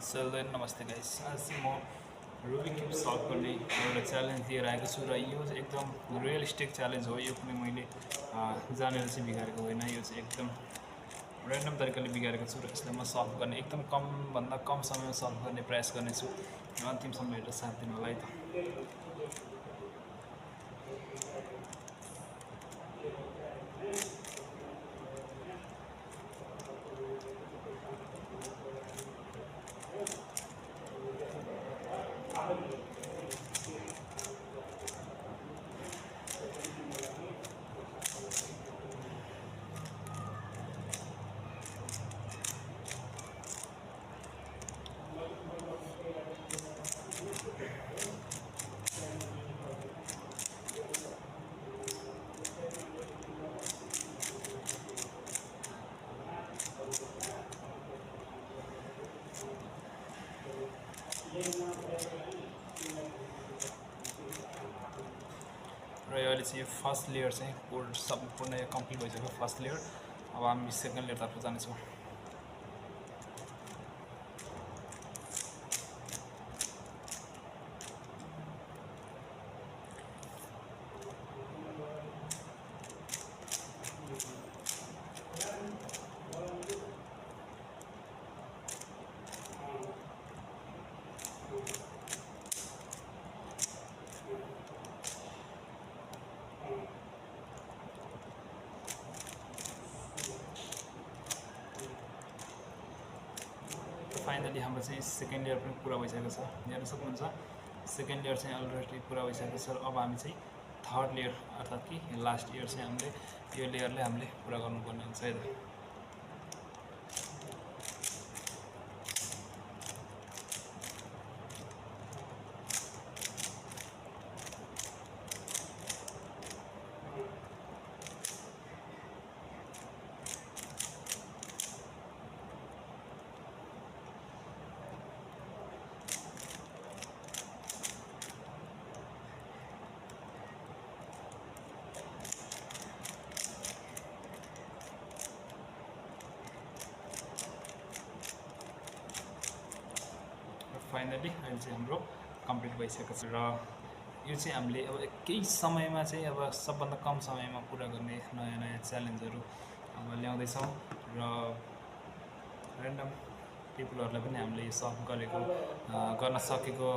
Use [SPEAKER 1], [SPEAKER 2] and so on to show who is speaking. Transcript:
[SPEAKER 1] चल्दै नमस्ते गाइस। आज चाहिँ म रुबिक क्युब सल्भ गर्ने एउटा च्यालेन्ज लिएर आएको छु र यो चाहिँ एकदम रियलिस्टिक च्यालेन्ज हो। यो कुनै मैले जानेर चाहिँ बिगारेको होइन, यो चाहिँ एकदम ऱ्यान्डम तरिकाले बिगारेको छु र यसलाई म सल्भ गर्ने एकदम कमभन्दा कम समयमा सल्भ गर्ने प्रयास गर्नेछु। अन्तिमसम्म हेरेर साथ दिनु होला है त। र यो अहिले चाहिँ यो फर्स्ट लेयर चाहिँ सम्पूर्ण कम्प्लिट भइसक्यो फर्स्ट लेयर। अब हामी सेकेन्ड लेयरतर्फ जानेछौँ। फाइनली हाम्रो चाहिँ सेकेन्ड लेयर पनि पुरा भइसकेको छ, हेर्न सक्नुहुन्छ। सेकेन्ड लेयर चाहिँ अलरेडी पुरा भइसकेको छ। अब हामी चाहिँ थर्ड लेयर अर्थात् कि लास्ट लेयर चाहिँ हामीले यो लेयरले हामीले पुरा गर्नुपर्ने हुन्छ है त। फाइनली अहिले चाहिँ हाम्रो कम्प्लिट भइसकेको छ र यो चाहिँ हामीले अब केही समयमा चाहिँ अब सबभन्दा कम समयमा पुरा गर्ने नयाँ नयाँ च्यालेन्जहरू अब ल्याउँदैछौँ र ऱ्यान्डम पिपलहरूलाई पनि हामीले यो सल्भ गर्न सकेको